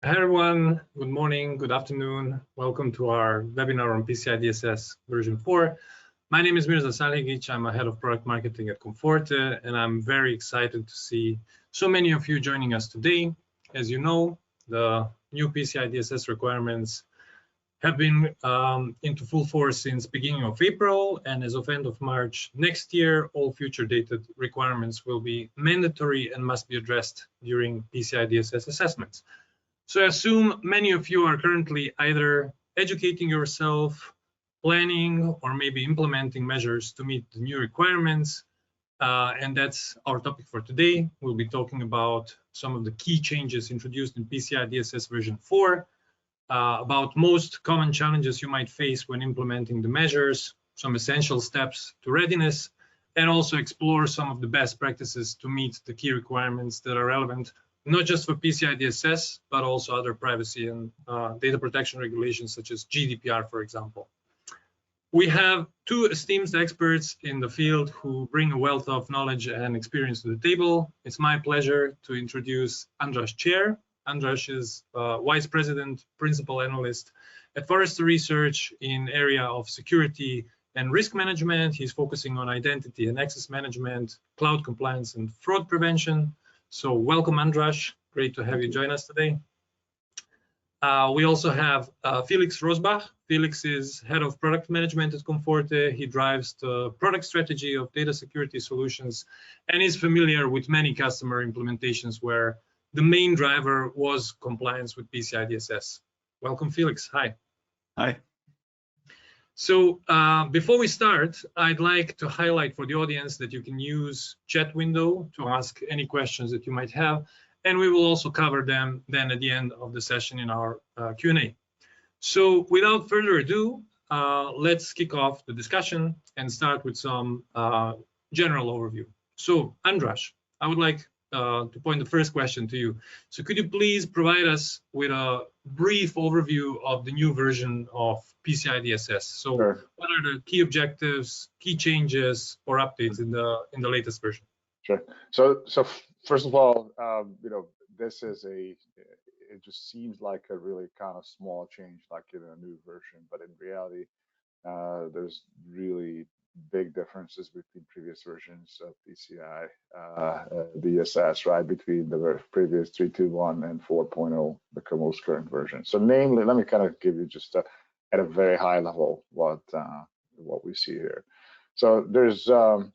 Hi everyone, good morning, good afternoon. Welcome to our webinar on PCI DSS version 4. My name is Mirza Salihic. I'm a head of product marketing at Comforte, and I'm very excited to see so many of you joining us today. As you know, the new PCI DSS requirements have been into full force since beginning of April, and as of end of March next year, all future dated requirements will be mandatory and must be addressed during PCI DSS assessments. So I assume many of you are currently either educating yourself, planning, or maybe implementing measures to meet the new requirements. And that's our topic for today. We'll be talking about some of the key changes introduced in PCI DSS version 4, about most common challenges you might face when implementing the measures, some essential steps to readiness, and also explore some of the best practices to meet the key requirements that are relevant not just for PCI DSS, but also other privacy and data protection regulations such as GDPR, for example. We have two esteemed experts in the field who bring a wealth of knowledge and experience to the table. It's my pleasure to introduce Andras Chair. Andras is Vice President, Principal Analyst at Forrester Research in area of security and risk management. He's focusing on identity and access management, cloud compliance, and fraud prevention. So welcome, Andras. Great to have you join us today. We also have Felix Rosbach. Felix is Head of Product Management at Comforte. He drives the product strategy of data security solutions and is familiar with many customer implementations where the main driver was compliance with PCI DSS. Welcome, Felix. Hi. Hi. So before we start, I'd like to highlight for the audience that you can use chat window to ask any questions that you might have, and we will also cover them then at the end of the session in our Q&A. So without further ado, let's kick off the discussion and start with some general overview. So Andras, I would like to point the first question to you. So could you please provide us with a brief overview of the new version of PCI DSS? So sure. What are the key objectives, key changes, or updates in the latest version? Sure. So first of all, this is it just seems like a really kind of small change, like in a new version, but in reality, there's really big differences between previous versions of PCI DSS, right? Between the previous 3.2.1 and 4.0, the most current version. So namely, let me kind of give you just at a very high level what we see here. So there's a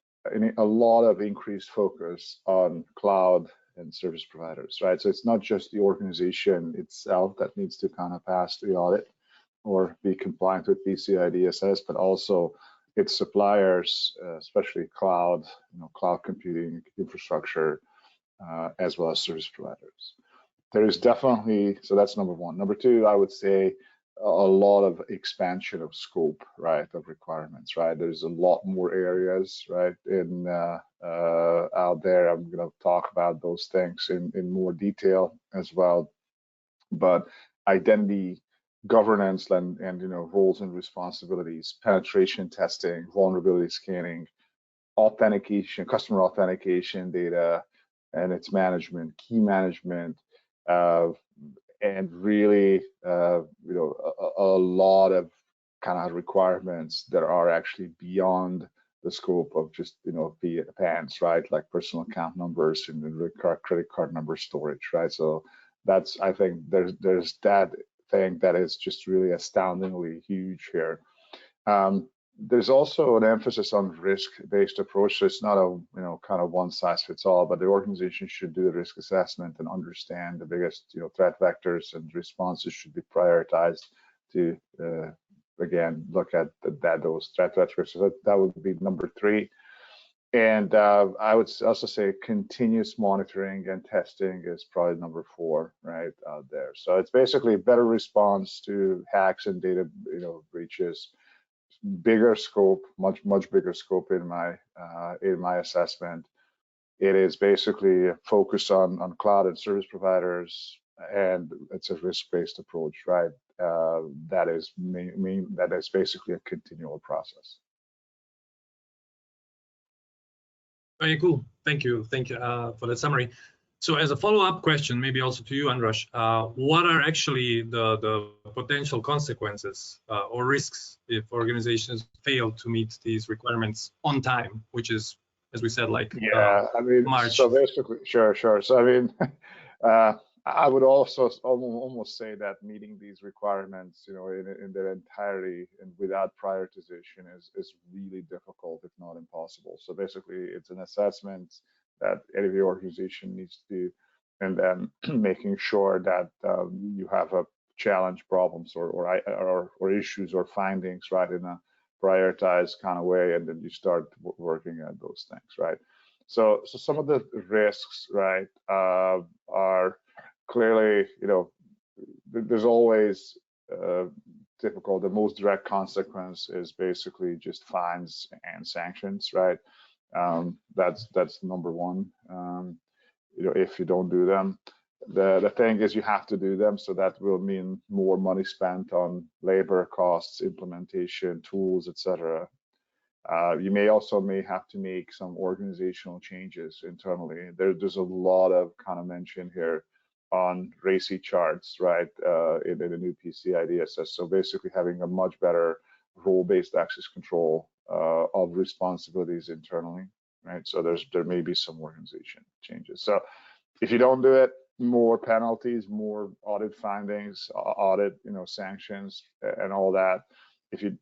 lot of increased focus on cloud and service providers, right? So it's not just the organization itself that needs to kind of pass the audit or be compliant with PCI DSS, but also its suppliers, especially cloud, cloud computing infrastructure, as well as service providers. There is definitely, so that's number one. Number two, I would say a lot of expansion of scope, right, of requirements, right? There's a lot more areas, right, out there. I'm going to talk about those things in more detail as well. But identity, governance, and roles and responsibilities, penetration testing, vulnerability scanning, authentication, customer authentication data, and its management, key management, and really, a lot of kind of requirements that are actually beyond the scope of just, PANs, right? Like personal account numbers and credit card number storage, right? So that's, I think there's that thing that is just really astoundingly huge here. There's also an emphasis on risk-based approach. So it's not a kind of one size fits all, but the organization should do the risk assessment and understand the biggest threat vectors, and responses should be prioritized to again look at those threat vectors. So that would be number three. And I would also say continuous monitoring and testing is probably number four, right, out there. So it's basically better response to hacks and data, breaches, bigger scope, much bigger scope in my assessment. It is basically a focus on cloud and service providers, and it's a risk-based approach, right? That is basically a continual process. Very cool. Thank you for that summary. So as a follow-up question, maybe also to you, Andras, what are actually the potential consequences or risks if organizations fail to meet these requirements on time, which is, as we said, like I mean, March? so basically, sure. So I mean, I would also almost say that meeting these requirements, in their entirety and without prioritization is really difficult, if not impossible. So basically, it's an assessment that every organization needs to do, and then making sure that you have a challenge problems or issues or findings, right, in a prioritized kind of way, and then you start working at those things, right? So some of the risks, right, are clearly, there's always difficult. The most direct consequence is basically just fines and sanctions, right? That's number one. If you don't do them, the thing is you have to do them, so that will mean more money spent on labor costs, implementation, tools, etc. You may have to make some organizational changes internally. There's a lot of kind of mention here on RACI charts, right, in the new PCI DSS. So basically having a much better role-based access control of responsibilities internally, right? So there may be some organization changes. So if you don't do it, more penalties, more audit findings, audit, sanctions, and all that. If you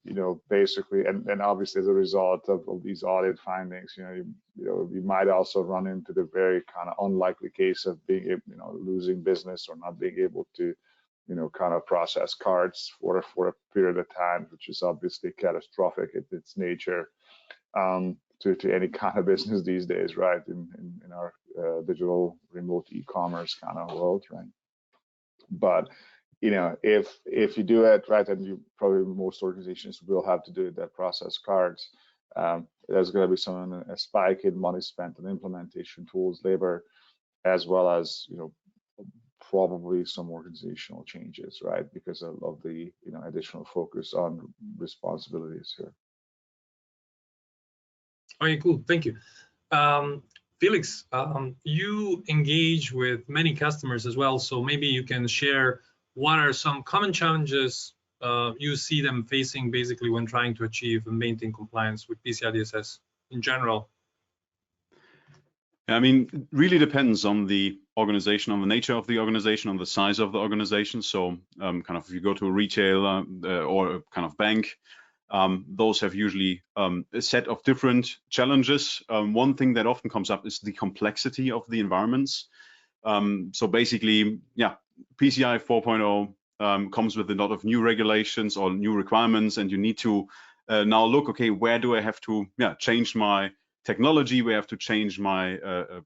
basically, and obviously as a result of these audit findings, you might also run into the very kind of unlikely case of being, losing business or not being able to, kind of process cards for a period of time, which is obviously catastrophic in its nature to any kind of business these days, right? In our digital remote e-commerce kind of world, right? But if you do it right, and most organizations will have to do it, that process cards, there's going to be a spike in money spent on implementation tools, labor, as well as probably some organizational changes, right, because of the additional focus on responsibilities here. Okay, cool, thank you. Felix, you engage with many customers as well, so maybe you can share what are some common challenges you see them facing basically when trying to achieve and maintain compliance with PCI DSS in general? I mean, it really depends on the organization, on the nature of the organization, on the size of the organization. So kind of if you go to a retailer or a kind of bank, those have usually a set of different challenges. One thing that often comes up is the complexity of the environments. So basically, yeah, PCI 4.0 comes with a lot of new regulations or new requirements, and you need to now look, okay, where do I have to change my technology? We have to change my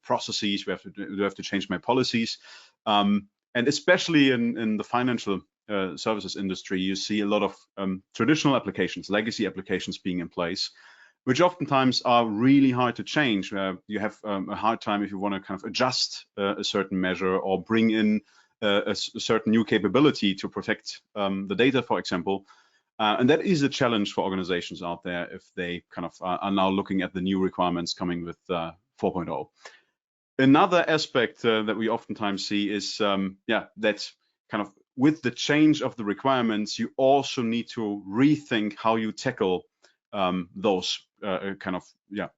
processes. We have to change my policies. And especially in the financial services industry, you see a lot of traditional applications, legacy applications being in place, which oftentimes are really hard to change. You have a hard time if you want to kind of adjust a certain measure or bring in a certain new capability to protect the data, for example. And that is a challenge for organizations out there if they kind of are now looking at the new requirements coming with 4.0. Another aspect that we oftentimes see is that kind of with the change of the requirements, you also need to rethink how you tackle those kind of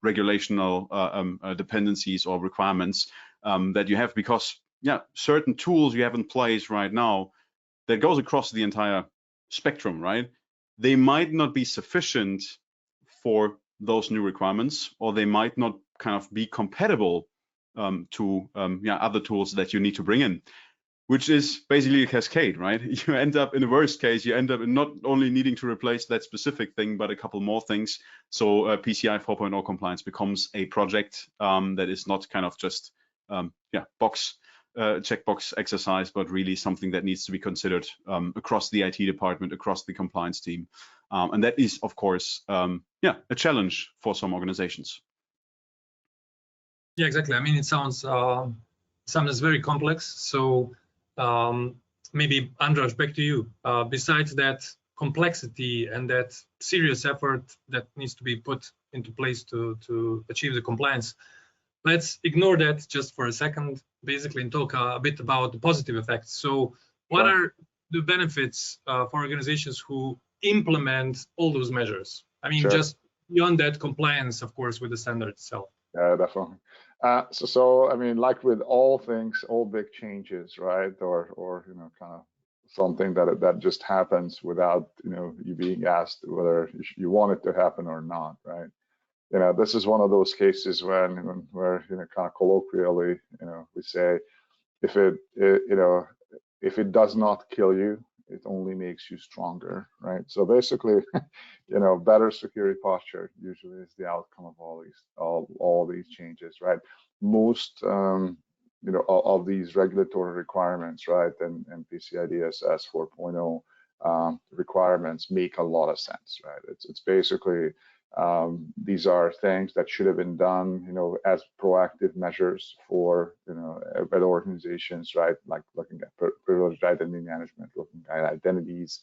regulational dependencies or requirements that you have, because certain tools you have in place right now that goes across the entire spectrum, right? They might not be sufficient for those new requirements, or they might not kind of be compatible to other tools that you need to bring in, which is basically a cascade, right? You end up in the worst case, you end up in not only needing to replace that specific thing, but a couple more things. So PCI 4.0 compliance becomes a project that is not kind of just checkbox exercise, but really something that needs to be considered across the IT department, across the compliance team. And that is, of course, a challenge for some organizations. Yeah, exactly. I mean, it sounds very complex. So maybe Andras, back to you. Besides that complexity and that serious effort that needs to be put into place to achieve the compliance, let's ignore that just for a second. basically and talk a bit about the positive effects. So what are the benefits for organizations who implement all those measures? I mean, just beyond that, compliance, of course, with the standard itself. Yeah, definitely. So I mean, like with all things, all big changes, right? Or you know, kind of something that just happens without, you know, you being asked whether you want it to happen or not, right? You know, this is one of those cases where, you know, kind of colloquially, you know, we say, if it does not kill you, it only makes you stronger, right? So basically, you know, better security posture usually is the outcome of all these changes, right? Most you know, of these regulatory requirements, right, and PCI DSS 4.0 requirements make a lot of sense, right? It's basically these are things that should have been done, you know, as proactive measures for, you know, at organizations, right? Like looking at privileged identity management, looking at identities,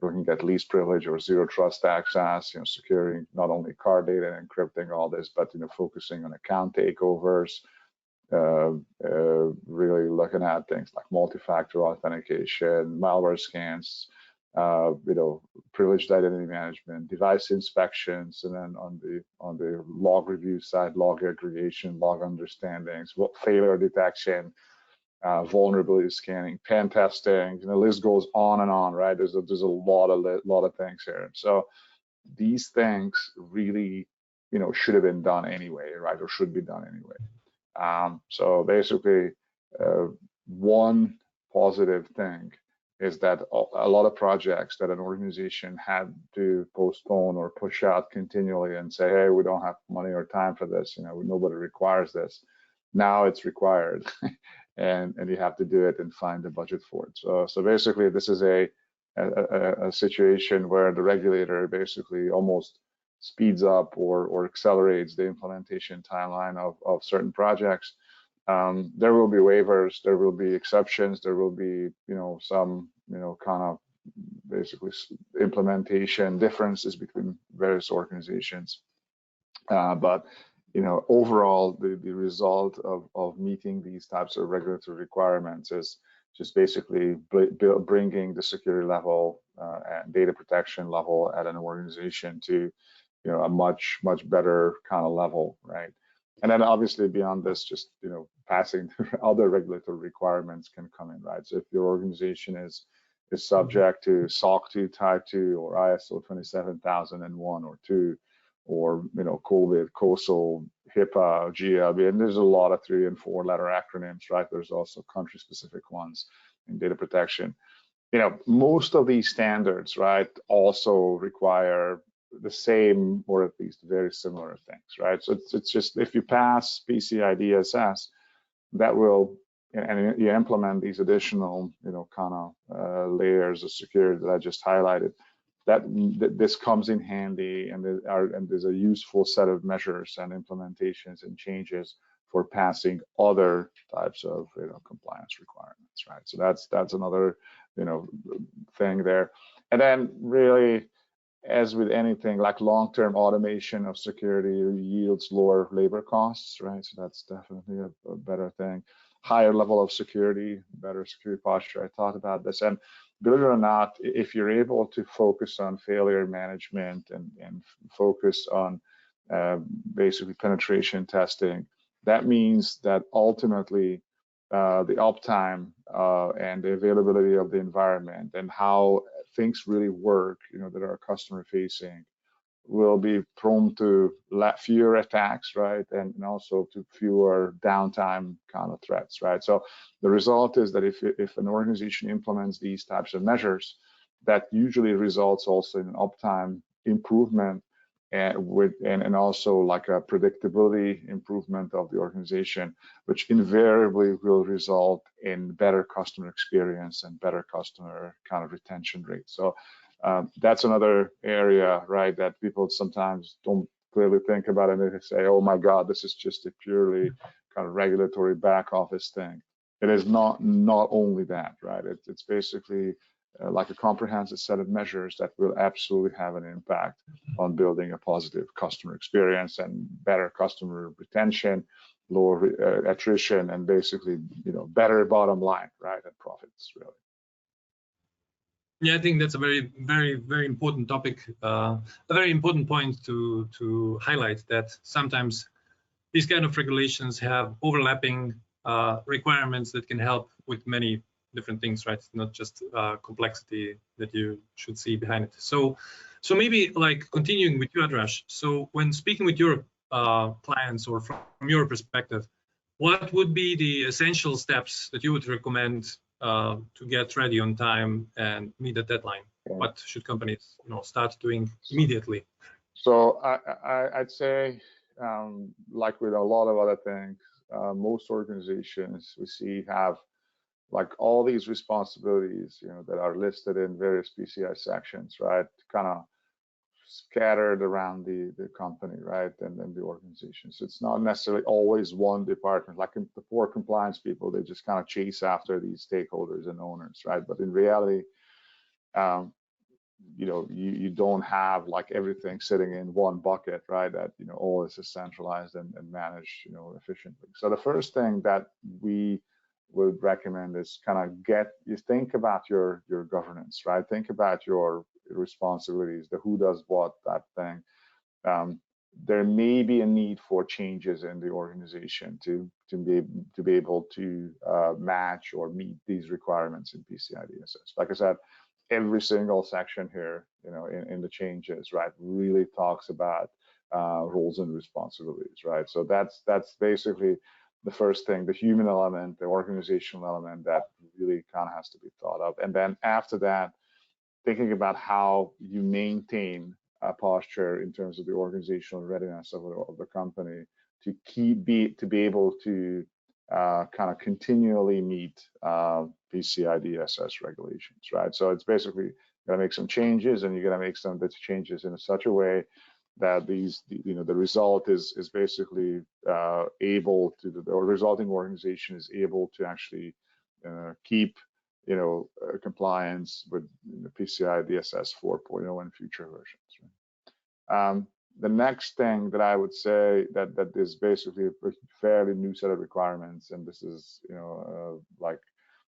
looking at least privilege or zero trust access, you know, securing not only card data and encrypting all this, but, you know, focusing on account takeovers, really looking at things like multi-factor authentication, malware scans, you know, privileged identity management, device inspections, and then on the log review side, log aggregation, log understandings, failure detection, vulnerability scanning, pen testing. You know, the list goes on and on, right? There's a lot of things here. So these things really, you know, should have been done anyway, right? Or should be done anyway. So basically, one positive thing is that a lot of projects that an organization had to postpone or push out continually and say, hey, we don't have money or time for this, you know, nobody requires this. Now it's required, and you have to do it and find the budget for it. So basically, this is a situation where the regulator basically almost speeds up or accelerates the implementation timeline of certain projects. There will be waivers, there will be exceptions, there will be, you know, some, you know, kind of basically implementation differences between various organizations. But, you know, overall, the result of meeting these types of regulatory requirements is just basically bringing the security level and data protection level at an organization to, you know, a much better kind of level, right? And then obviously beyond this, just, you know, passing other regulatory requirements can come in, right? So if your organization is subject to SOC 2 Type 2 or ISO 27001 or 2, or, you know, COVID, COSO, HIPAA, GLB, and there's a lot of 3- and 4-letter acronyms, right? There's also country-specific ones in data protection. You know, most of these standards, right, also require the same or at least very similar things, right? So it's just, if you pass PCI DSS, that will, and you implement these additional, you know, kind of layers of security that I just highlighted, that this comes in handy, and there's a useful set of measures and implementations and changes for passing other types of, you know, compliance requirements, right? So that's another, you know, thing there. And then really, as with anything, like long-term automation of security yields lower labor costs, right? So that's definitely a better thing. Higher level of security, better security posture. I talked about this, and believe it or not, if you're able to focus on failure management and focus on basically penetration testing, that means that ultimately the uptime and the availability of the environment and how things really work, you know, that are customer facing, will be prone to fewer attacks, right? And also to fewer downtime kind of threats, right? So the result is that if an organization implements these types of measures, that usually results also in an uptime improvement and also like a predictability improvement of the organization, which invariably will result in better customer experience and better customer kind of retention rate. So that's another area, right, that people sometimes don't clearly think about, and they say, oh my God, this is just a purely kind of regulatory back office thing. It is not only that, right? It's basically like a comprehensive set of measures that will absolutely have an impact on building a positive customer experience and better customer retention, lower attrition, and basically, better bottom line, right, and profits, really. Yeah, I think that's a very, very, very important topic, a very important point to highlight, that sometimes these kind of regulations have overlapping requirements that can help with many different things, right? It's not just complexity that you should see behind it. So maybe like continuing with you, Adrash. So when speaking with your clients, or from your perspective, what would be the essential steps that you would recommend to get ready on time and meet the deadline? Okay. What should companies, start doing immediately? So I'd say, like with a lot of other things, most organizations we see have like all these responsibilities, that are listed in various PCI sections, right? Kind of scattered around the company, right, and the organization. So it's not necessarily always one department. Like in the poor compliance people, they just kind of chase after these stakeholders and owners, right? But in reality, you don't have like everything sitting in one bucket, right? That all is centralized and managed, efficiently. So the first thing that we would recommend is kind of think about your governance, right? Think about your responsibilities, the who does what, that thing. There may be a need for changes in the organization to be able to match or meet these requirements in PCI DSS. Like I said, every single section here, in the changes, right, really talks about roles and responsibilities, right? So that's basically the first thing, the human element, the organizational element that really kind of has to be thought of. And then after that, thinking about how you maintain a posture in terms of the organizational readiness of the company to be able to kind of continually meet PCI DSS regulations, right? So it's basically you're going to make some changes, and you're going to make some of the changes in such a way that the result is basically able to, the resulting organization is able to actually keep compliance with PCI DSS 4.0 and future versions. Right? The next thing that I would say that is basically a fairly new set of requirements, and this is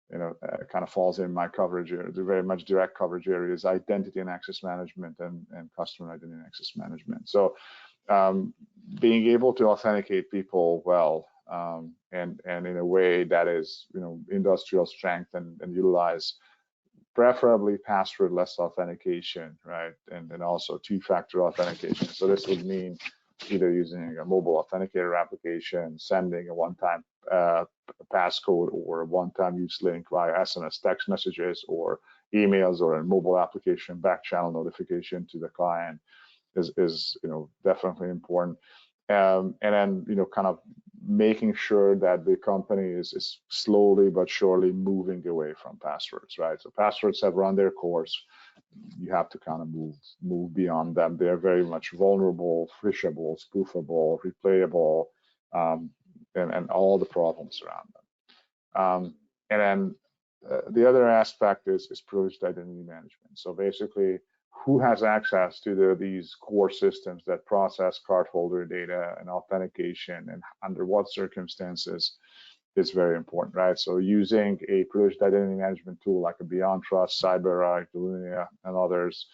kind of falls in my coverage area, the very much direct coverage area, is identity and access management and customer identity and access management. So being able to authenticate people well, and in a way that is industrial strength and utilize preferably passwordless authentication, right, and also two-factor authentication. So this would mean either using a mobile authenticator application, sending a one-time passcode or a one-time use link via SMS text messages or emails, or a mobile application back channel notification to the client is definitely important. And then kind of making sure that the company is slowly but surely moving away from passwords, right? So passwords have run their course. You have to kind of move beyond them. They're very much vulnerable, phishable, spoofable, replayable, and all the problems around them. And then the other aspect is privileged identity management. So basically, who has access to these core systems that process cardholder data and authentication, and under what circumstances is very important, right? So using a privileged identity management tool like a BeyondTrust, CyberArk, Delinea, and others,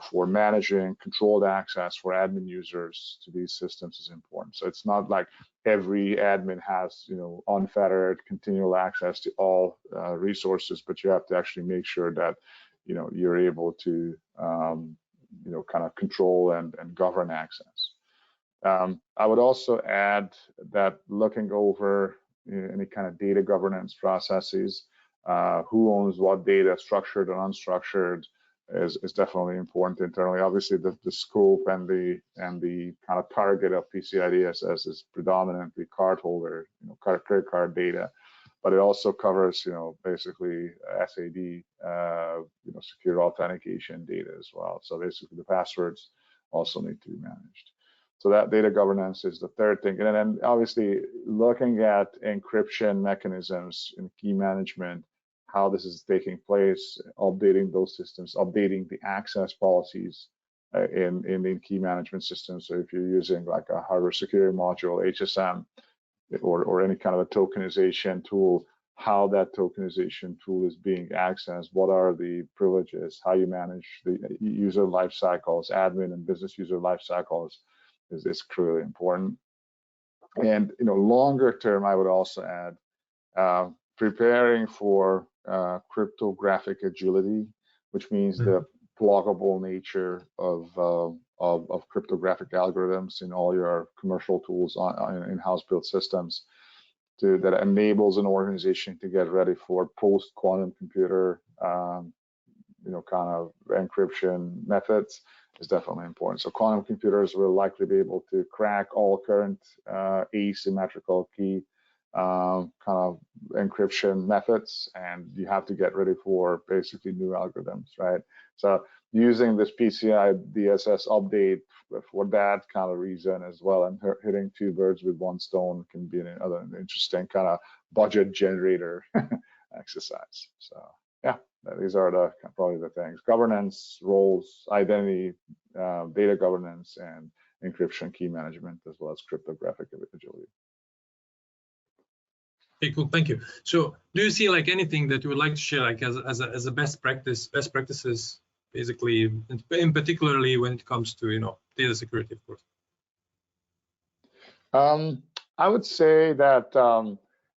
for managing controlled access for admin users to these systems is important. So it's not like every admin has, unfettered continual access to all resources, but you have to actually make sure that you're able to kind of control and govern access. I would also add that looking over any kind of data governance processes, who owns what data, structured and unstructured, is definitely important internally. Obviously, the scope and the kind of target of PCI DSS is predominantly cardholder, credit card data, but it also covers, basically SAD, secure authentication data as well. So basically, the passwords also need to be managed. So that data governance is the third thing. And then obviously looking at encryption mechanisms in key management, how this is taking place, updating those systems, updating the access policies in key management systems. So if you're using like a hardware security module, HSM, or any kind of a tokenization tool, how that tokenization tool is being accessed, what are the privileges, how you manage the user life cycles, admin and business user life cycles is clearly important. And longer term, I would also add preparing for cryptographic agility, which means the pluggable nature of cryptographic algorithms in all your commercial tools on in-house built systems that enables an organization to get ready for post-quantum computer kind of encryption methods is definitely important. So quantum computers will likely be able to crack all current asymmetrical key kind of encryption methods, and you have to get ready for basically new algorithms, right? So using this PCI DSS update for that kind of reason as well, and hitting two birds with one stone can be another interesting kind of budget generator exercise. So yeah, these are probably the things: governance, roles, identity, data governance, and encryption key management, as well as cryptographic agility. Okay, cool, thank you. So do you see like anything that you would like to share like as a best practices, basically, in particularly when it comes to data security, of course? I would say that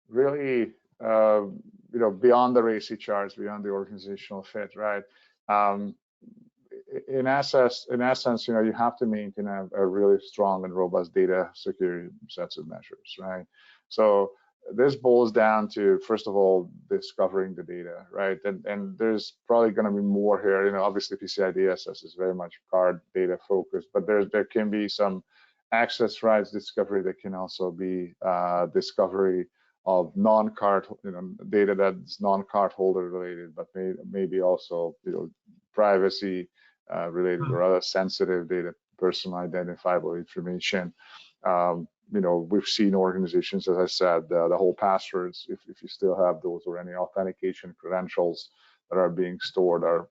really beyond the RACI charts, beyond the organizational fit, right? In essence, you have to maintain a really strong and robust data security sets of measures, right? So this boils down to, first of all, discovering the data, right? And there's probably going to be more here. Obviously PCI DSS is very much card data focused, but there can be some access rights discovery that can also be discovery of non-card, data that's non-card holder related, but maybe also privacy related or other sensitive data, personal identifiable information. We've seen organizations, as I said, the whole passwords, if you still have those, or any authentication credentials that are being stored are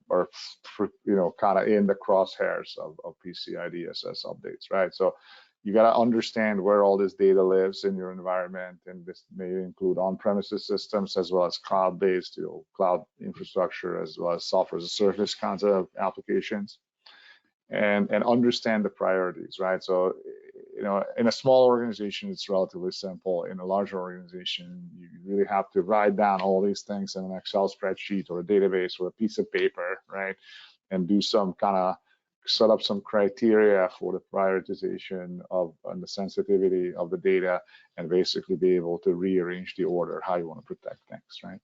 kind of in the crosshairs of PCI DSS updates, right? So you got to understand where all this data lives in your environment, and this may include on-premises systems as well as cloud-based, cloud infrastructure, as well as software as a service kinds of applications, and understand the priorities, right? So in a small organization, it's relatively simple. In a larger organization, you really have to write down all these things in an Excel spreadsheet or a database or a piece of paper, right? And do some kind of set up some criteria for the prioritization and the sensitivity of the data, and basically be able to rearrange the order how you want to protect things, right?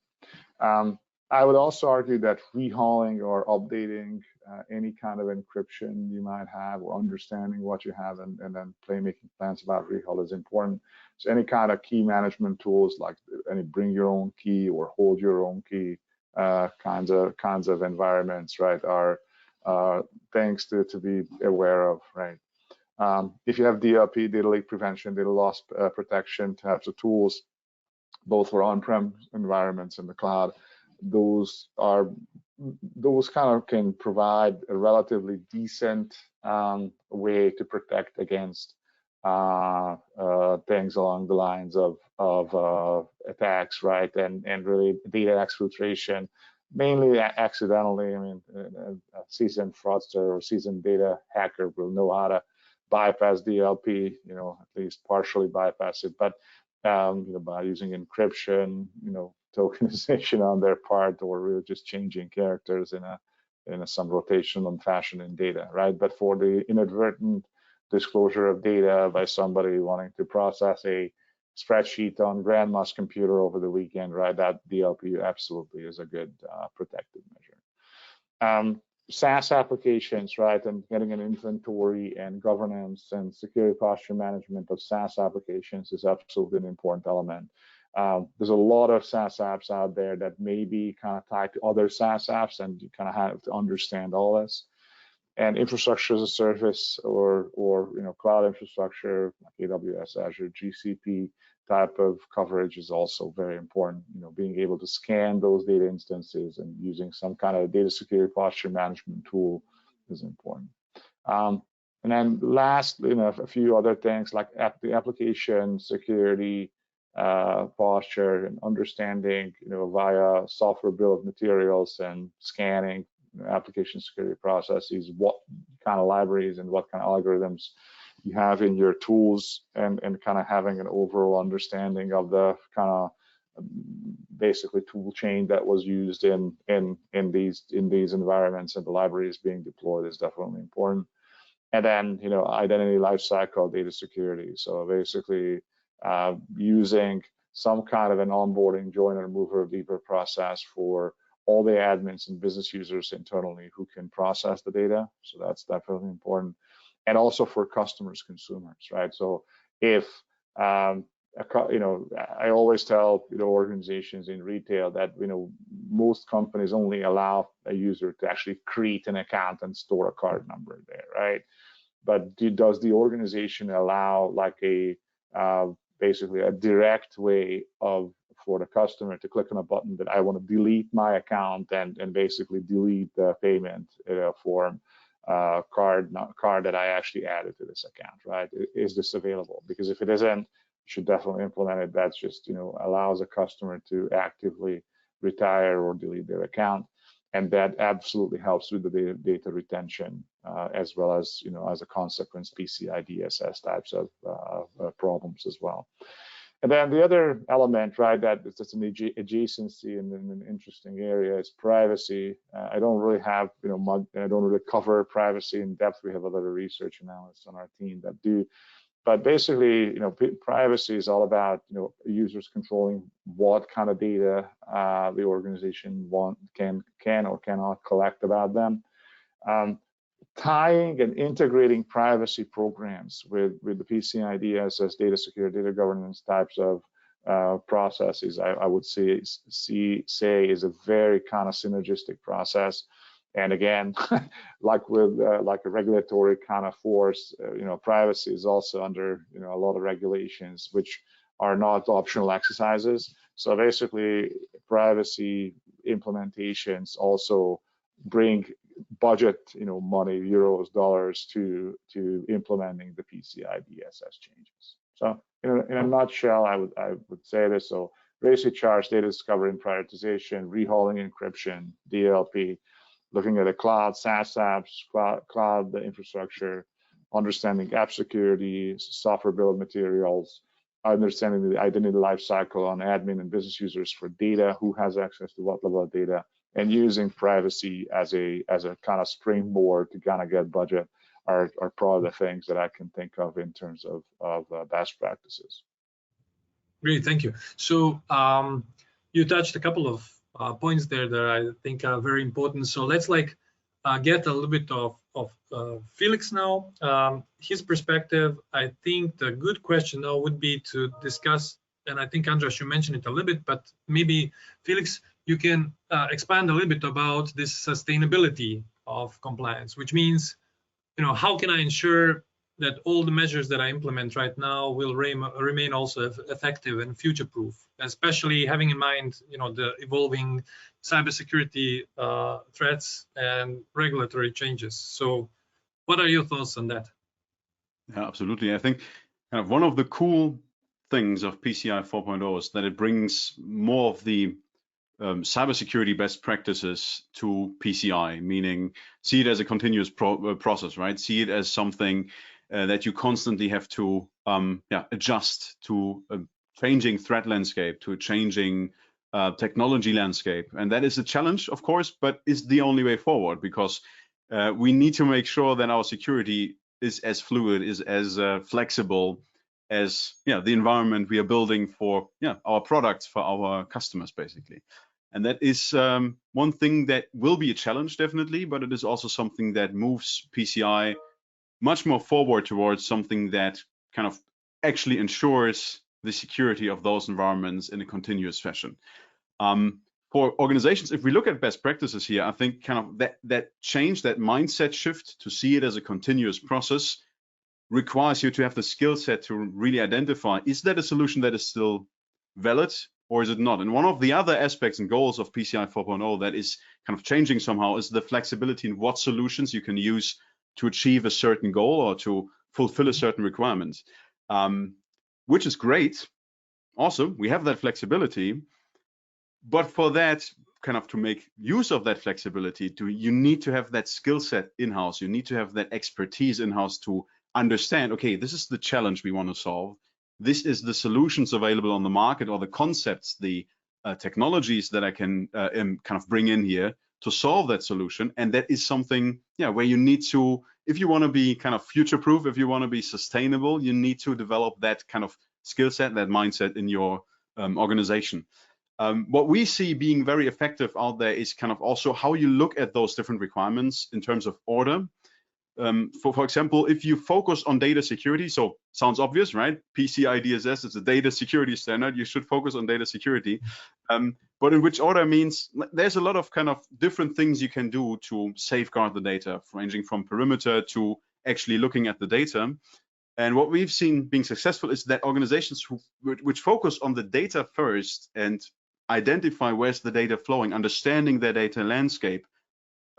I would also argue that rehauling or updating any kind of encryption you might have, or understanding what you have, and then making plans about rehaul is important. So any kind of key management tools, like any bring your own key or hold your own key kinds of environments, right, are things to be aware of, right? If you have DLP, data leak prevention, data loss protection types of tools, both for on-prem environments and the cloud, those kind of can provide a relatively decent way to protect against things along the lines of attacks, right? And really data exfiltration, mainly accidentally. I mean, a seasoned fraudster or seasoned data hacker will know how to bypass DLP, at least partially bypass it, but by using encryption, tokenization on their part, or really just changing characters in some rotational fashion in data, right? But for the inadvertent disclosure of data by somebody wanting to process a spreadsheet on grandma's computer over the weekend, right, that DLP absolutely is a good protective measure. SaaS applications, right, and getting an inventory and governance and security posture management of SaaS applications is absolutely an important element. There's a lot of SaaS apps out there that may be kind of tied to other SaaS apps, and you kind of have to understand all this. And infrastructure as a service, or cloud infrastructure like AWS, Azure, GCP type of coverage is also very important. Being able to scan those data instances and using some kind of data security posture management tool is important. And then last, a few other things like the application security posture and understanding, via software bill of materials and scanning application security processes, what kind of libraries and what kind of algorithms you have in your tools, and kind of having an overall understanding of the kind of basically tool chain that was used in these environments and the libraries being deployed is definitely important. And then, identity lifecycle data security. So basically using some kind of an onboarding joiner, mover, leaver process for all the admins and business users internally who can process the data. So that's definitely important. And also for customers, consumers, right? So if I always tell organizations in retail that most companies only allow a user to actually create an account and store a card number there, right? But does the organization allow like a basically a direct way for the customer to click on a button that I want to delete my account and basically delete the payment form card that I actually added to this account, right? Is this available? Because if it isn't, you should definitely implement it. That's just allows a customer to actively retire or delete their account, and that absolutely helps with the data retention as well as as a consequence PCI DSS types of problems as well. And then the other element, right, that's an adjacency in an interesting area is privacy. I don't really have, I don't really cover privacy in depth. We have a lot of research analysts on our team that do. But basically, privacy is all about, users controlling what kind of data the organization can or cannot collect about them. Tying and integrating privacy programs with the PCI DSS data security, data governance types of processes, I would say is a very kind of synergistic process. And again, like with like a regulatory kind of force, privacy is also under a lot of regulations, which are not optional exercises. So basically, privacy implementations also bring budget, money, euros, dollars to implementing the PCI DSS changes. So in a nutshell, I would say this. So basic charge, data discovery and prioritization, rehauling encryption, DLP, looking at the cloud, SaaS apps, cloud infrastructure, understanding app security, software bill of materials, understanding the identity lifecycle on admin and business users for data, who has access to what level of data, and using privacy as a kind of springboard to kind of get budget are probably the things that I can think of in terms of best practices. Great, thank you. So you touched a couple of points there that I think are very important. So let's get a little bit of Felix now. His perspective, I think the good question now would be to discuss, and I think Andras, you mentioned it a little bit, but maybe Felix, you can expand a little bit about this sustainability of compliance, which means, how can I ensure that all the measures that I implement right now will remain also effective and future-proof, especially having in mind, the evolving cybersecurity threats and regulatory changes. So what are your thoughts on that? Yeah, absolutely. I think kind of one of the cool things of PCI 4.0 is that it brings more of the cybersecurity best practices to PCI, meaning see it as a continuous process, right? See it as something that you constantly have to adjust to a changing threat landscape, to a changing technology landscape. And that is a challenge, of course, but is the only way forward, because we need to make sure that our security is as fluid, is as flexible as the environment we are building for our products, for our customers, basically. And that is one thing that will be a challenge, definitely, but it is also something that moves PCI much more forward towards something that kind of actually ensures the security of those environments in a continuous fashion. For organizations, if we look at best practices here, I think kind of that change, that mindset shift to see it as a continuous process requires you to have the skill set to really identify, is that a solution that is still valid or is it not? And one of the other aspects and goals of PCI 4.0 that is kind of changing somehow is the flexibility in what solutions you can use to achieve a certain goal or to fulfill a certain requirement, which is great. awesome, we have that flexibility, but for that, kind of to make use of that flexibility, you need to have that skill set in-house. You need to have that expertise in-house to understand, okay, this is the challenge we want to solve. This is the solutions available on the market, or the concepts, the technologies that I can kind of bring in here to solve that solution. And that is something, yeah, where you need to, if you want to be kind of future-proof, if you want to be sustainable, you need to develop that kind of skill set, that mindset in your organization. What we see being very effective out there is kind of also how you look at those different requirements in terms of order. For example, if you focus on data security, so sounds obvious, right? PCI DSS is a data security standard. You should focus on data security. But in which order means there's a lot of kind of different things you can do to safeguard the data, ranging from perimeter to actually looking at the data. And what we've seen being successful is that organizations which focus on the data first and identify where's the data flowing, understanding their data landscape,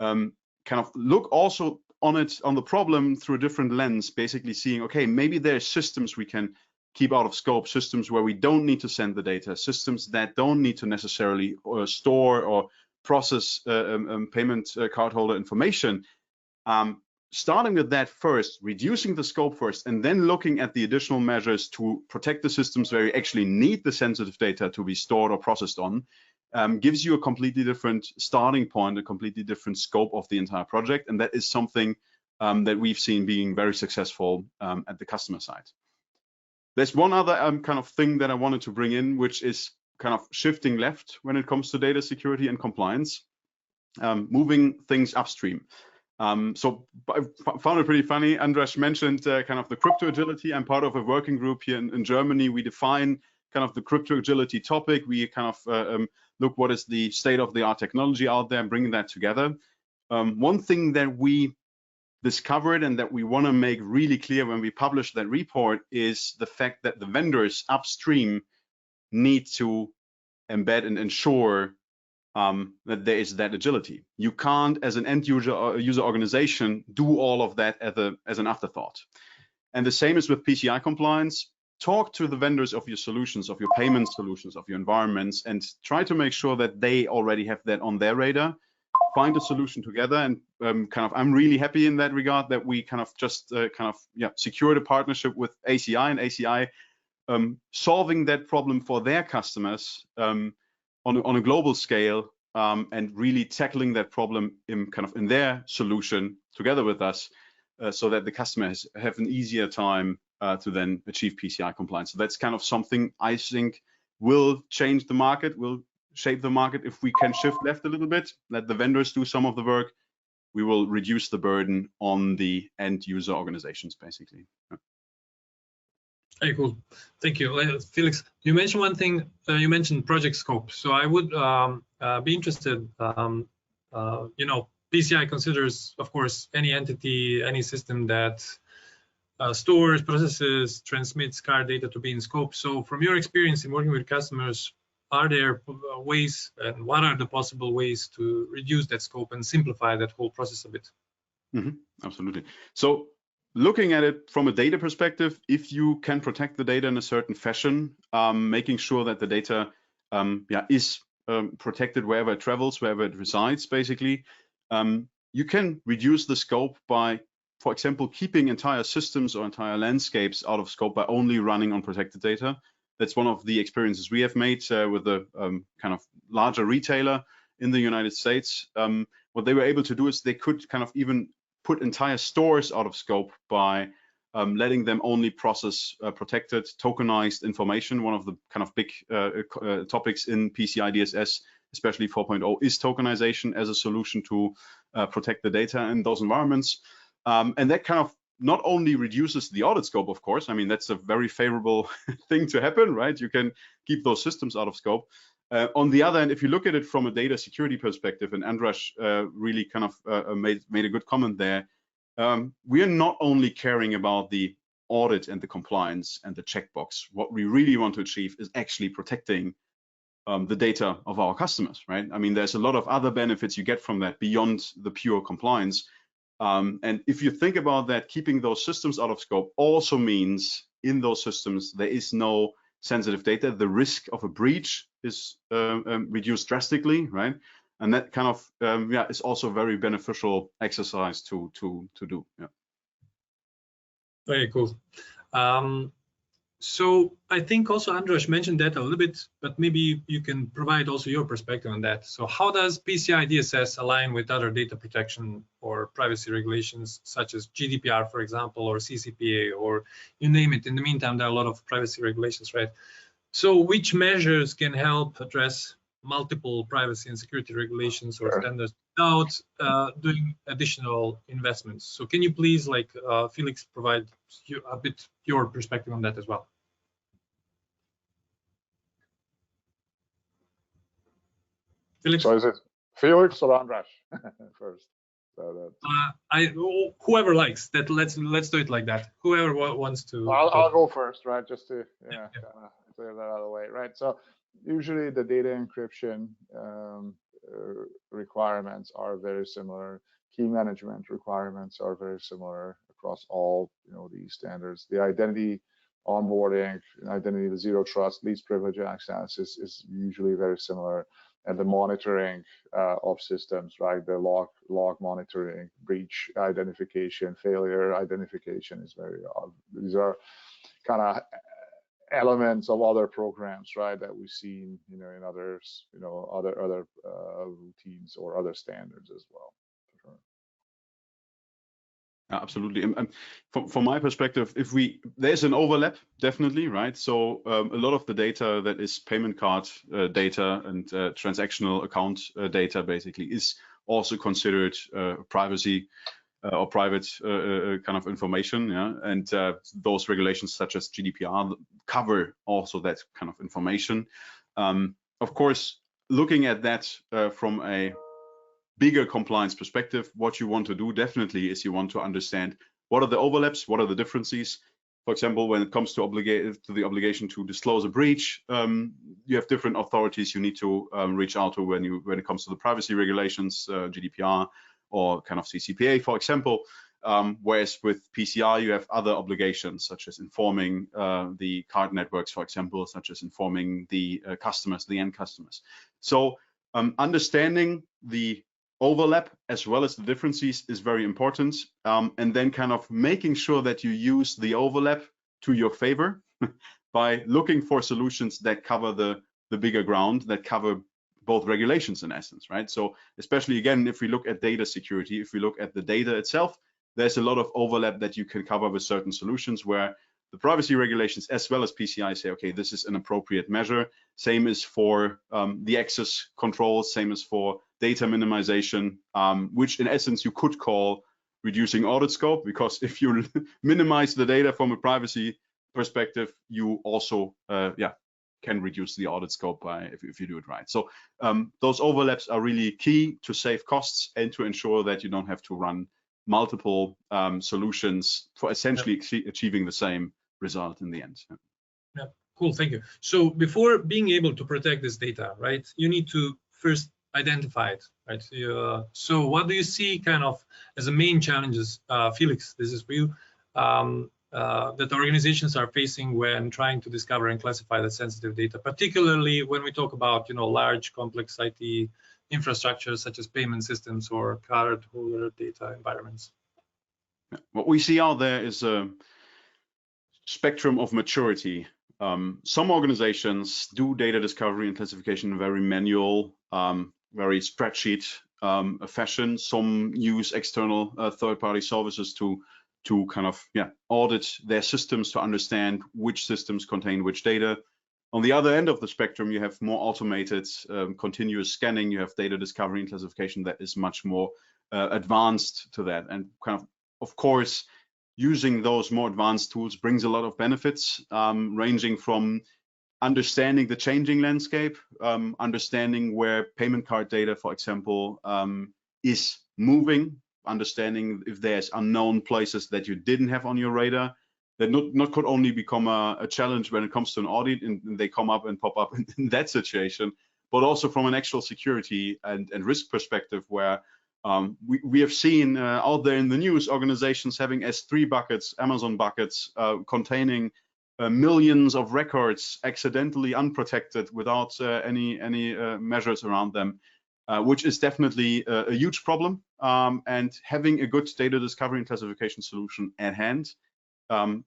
kind of look also on the problem through a different lens, basically seeing, okay, maybe there are systems we can keep out of scope, systems where we don't need to send the data, systems that don't need to necessarily store or process payment cardholder information. Starting with that first, reducing the scope first, and then looking at the additional measures to protect the systems where you actually need the sensitive data to be stored or processed on, gives you a completely different starting point, a completely different scope of the entire project. And that is something that we've seen being very successful at the customer side. There's one other kind of thing that I wanted to bring in, which is kind of shifting left when it comes to data security and compliance, moving things upstream. So I found it pretty funny. Andras mentioned kind of the crypto agility. I'm part of a working group here in Germany. We define kind of the crypto agility topic. We kind of look what is the state of the art technology out there and bringing that together. One thing that we discovered and that we want to make really clear when we publish that report is the fact that the vendors upstream need to embed and ensure that there is that agility. You can't, as an end user organization, do all of that as an afterthought. And the same is with PCI compliance. Talk to the vendors of your solutions, of your payment solutions, of your environments, and try to make sure that they already have that on their radar. Find a solution together, and I'm really happy in that regard that we kind of just secured a partnership with ACI, and ACI solving that problem for their customers on a global scale, and really tackling that problem in their solution together with us, so that the customers have an easier time to then achieve PCI compliance. So that's kind of something I think will change the market, will shape the market. If we can shift left a little bit, let the vendors do some of the work, we will reduce the burden on the end user organizations, basically. Very cool. Thank you. Felix, you mentioned one thing, you mentioned project scope. So I would be interested, PCI considers, of course, any entity, any system that stores, processes, transmits card data to be in scope. So from your experience in working with customers, are there ways, and what are the possible ways to reduce that scope and simplify that whole process a bit? Absolutely. So looking at it from a data perspective, if you can protect the data in a certain fashion, making sure that the data is protected wherever it travels, wherever it resides, basically, you can reduce the scope by, for example, keeping entire systems or entire landscapes out of scope by only running on protected data. That's one of the experiences we have made with a kind of larger retailer in the United States. What they were able to do is they could kind of even put entire stores out of scope by letting them only process protected, tokenized information. One of the kind of big topics in PCI DSS, especially 4.0, is tokenization as a solution to protect the data in those environments. And that kind of not only reduces the audit scope, of course, I mean, that's a very favorable thing to happen, right? You can keep those systems out of scope. On the other hand, if you look at it from a data security perspective, and Andras really kind of made a good comment there, we are not only caring about the audit and the compliance and the checkbox. What we really want to achieve is actually protecting the data of our customers, right? I mean, there's a lot of other benefits you get from that beyond the pure compliance. And if you think about that, keeping those systems out of scope also means in those systems there is no sensitive data, the risk of a breach is reduced drastically, right? And that kind of is also a very beneficial exercise to do. Yeah. Very cool. So I think also Andras mentioned that a little bit, but maybe you can provide also your perspective on that. So how does PCI DSS align with other data protection or privacy regulations such as GDPR, for example, or CCPA, or you name it? In the meantime, there are a lot of privacy regulations, right? So which measures can help address multiple privacy and security regulations or standards without doing additional investments? So can you please, like Felix, provide a bit your perspective on that as well? Felix? So is it Felix or Andras first? So whoever likes that. Let's do it like that. Whoever wants to. I'll go first, right? Just to kind of clear that out of the way, right? So usually the data encryption requirements are very similar. Key management requirements are very similar across all these standards. The identity onboarding, identity zero trust, least privilege access is usually very similar. And the monitoring of systems, right? The log monitoring, breach identification, failure identification is very. These are kind of elements of other programs, right? That we've seen, in others, other routines or other standards as well. Absolutely. And from my perspective, there's an overlap, definitely, right? So a lot of the data that is payment card data and transactional account data basically is also considered privacy or private kind of information, yeah. And those regulations such as GDPR cover also that kind of information. Of course, looking at that from a bigger compliance perspective, what you want to do definitely is you want to understand what are the overlaps, what are the differences. For example, when it comes to the obligation to disclose a breach, you have different authorities you need to reach out to when it comes to the privacy regulations, GDPR or kind of CCPA, for example. Whereas with PCI, you have other obligations such as informing the card networks, for example, such as informing the customers, the end customers. So understanding the overlap as well as the differences is very important, and then kind of making sure that you use the overlap to your favor by looking for solutions that cover the bigger ground, that cover both regulations in essence, right? So especially again, if we look at data security, if we look at the data itself, there's a lot of overlap that you can cover with certain solutions where the privacy regulations as well as PCI say, okay, this is an appropriate measure. Same is for the access controls, same as for data minimization, which in essence you could call reducing audit scope, because if you minimize the data from a privacy perspective, you also can reduce the audit scope if you do it right. So those overlaps are really key to save costs and to ensure that you don't have to run multiple solutions for essentially achieving the same result in the end. Yeah, cool, thank you. So before being able to protect this data, right, you need to first identify it, right? So what do you see kind of as the main challenges, Felix, this is for you, that organizations are facing when trying to discover and classify the sensitive data, particularly when we talk about, large complex IT infrastructures such as payment systems or card holder data environments? What we see out there is a spectrum of maturity. Some organizations do data discovery and classification in very manual, very spreadsheet fashion. Some use external third-party services to kind of audit their systems to understand which systems contain which data. On the other end of the spectrum, you have more automated continuous scanning. You have data discovery and classification that is much more advanced to that. And kind of course, using those more advanced tools brings a lot of benefits, ranging from understanding the changing landscape, understanding where payment card data, for example, is moving, understanding if there's unknown places that you didn't have on your radar, that not could only become a challenge when it comes to an audit and they come up and pop up in that situation, but also from an actual security and risk perspective where we have seen out there in the news organizations having S3 buckets, Amazon buckets containing millions of records accidentally unprotected without any measures around them, which is definitely a huge problem. And having a good data discovery and classification solution at hand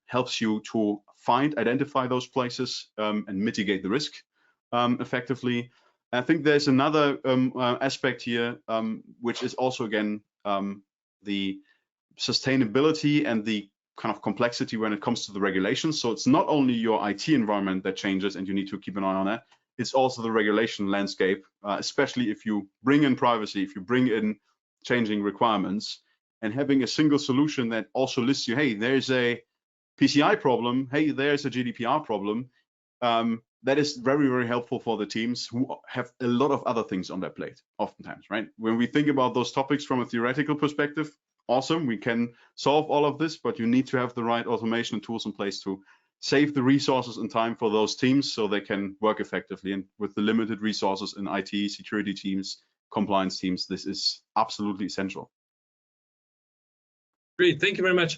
helps you to identify those places and mitigate the risk effectively. I think there's another aspect here, which is also, again, the sustainability and the kind of complexity when it comes to the regulations. So it's not only your IT environment that changes and you need to keep an eye on that, it's also the regulation landscape, especially if you bring in privacy, if you bring in changing requirements, and having a single solution that also lists you, hey, there's a PCI problem, hey, there's a GDPR problem. That is very, very helpful for the teams who have a lot of other things on their plate, oftentimes, right? When we think about those topics from a theoretical perspective, awesome, we can solve all of this, but you need to have the right automation and tools in place to save the resources and time for those teams so they can work effectively. And with the limited resources in IT, security teams, compliance teams, this is absolutely essential. Great, thank you very much.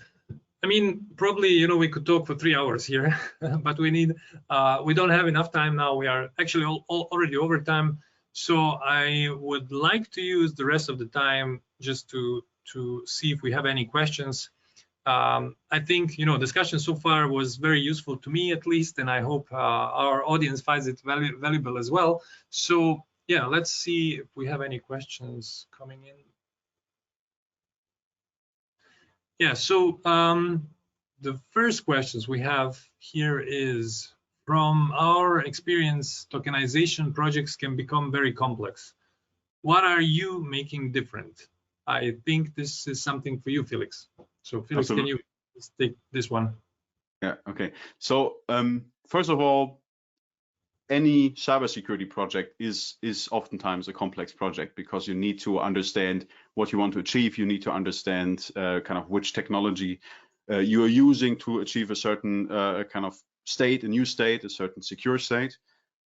I mean, probably, we could talk for 3 hours here, but we don't have enough time now. We are actually already over time. So I would like to use the rest of the time just to see if we have any questions. I think, discussion so far was very useful to me, at least, and I hope our audience finds it valuable as well. So yeah, let's see if we have any questions coming in. Yeah, so the first questions we have here is, from our experience, tokenization projects can become very complex. What are you making different? I think this is something for you, Felix. So Felix, Can you take this one? Yeah, okay. So first of all, any cybersecurity project is oftentimes a complex project because you need to understand what you want to achieve. You need to understand kind of which technology you are using to achieve a certain kind of state, a new state, a certain secure state.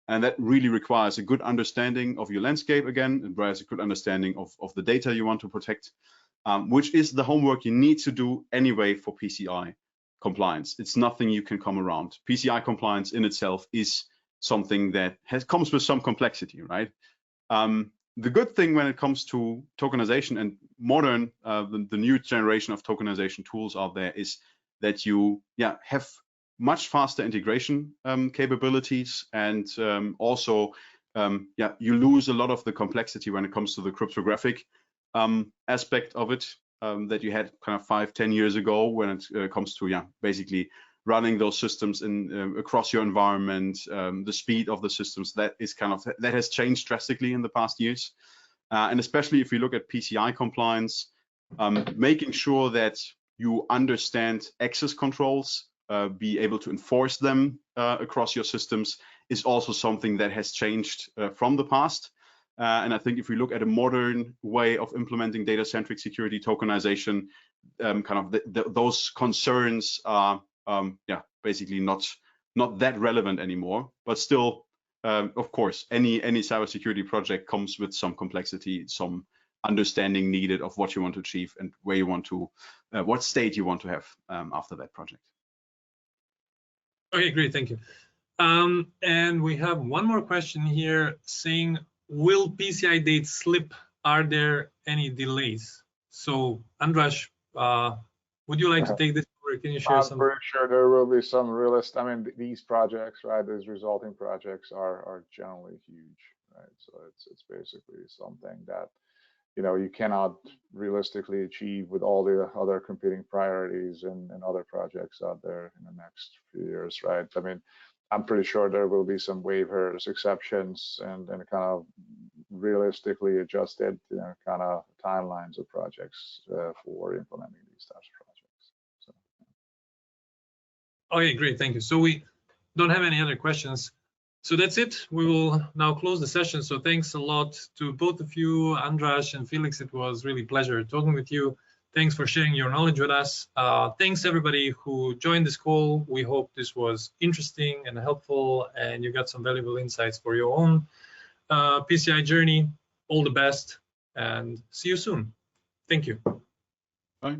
And that really requires a good understanding of your landscape again, and requires a good understanding of the data you want to protect, which is the homework you need to do anyway for PCI compliance. It's nothing you can come around. PCI compliance in itself is something that comes with some complexity, right? The good thing when it comes to tokenization and modern, the new generation of tokenization tools out there is that you have much faster integration capabilities, and also you lose a lot of the complexity when it comes to the cryptographic aspect of it that you had kind of 5-10 years ago when it comes to basically running those systems in across your environment. The speed of the systems that has changed drastically in the past years, and especially if you look at PCI compliance, making sure that you understand access controls, be able to enforce them across your systems is also something that has changed from the past. And I think if we look at a modern way of implementing data-centric security tokenization, those concerns are basically not that relevant anymore. But still, of course, any cybersecurity project comes with some complexity, some understanding needed of what you want to achieve and where you want to, what state you want to have after that project. Okay, great, thank you. And we have one more question here saying, will PCI dates slip? Are there any delays? So Andras, would you like to take this, or can you share some? I'm pretty sure there will be some realistic. I mean, these projects, right? These resulting projects are generally huge, right? So it's basically something that you cannot realistically achieve with all the other competing priorities and other projects out there in the next few years, right? I mean, I'm pretty sure there will be some waivers, exceptions, and kind of realistically adjusted, kind of timelines of projects for implementing these types of projects. So. Okay, great, thank you. So we don't have any other questions. So that's it. We will now close the session. So thanks a lot to both of you, Andras and Felix. It was really a pleasure talking with you. Thanks for sharing your knowledge with us. Thanks everybody who joined this call. We hope this was interesting and helpful, and you got some valuable insights for your own PCI journey. All the best, and see you soon. Thank you. Bye.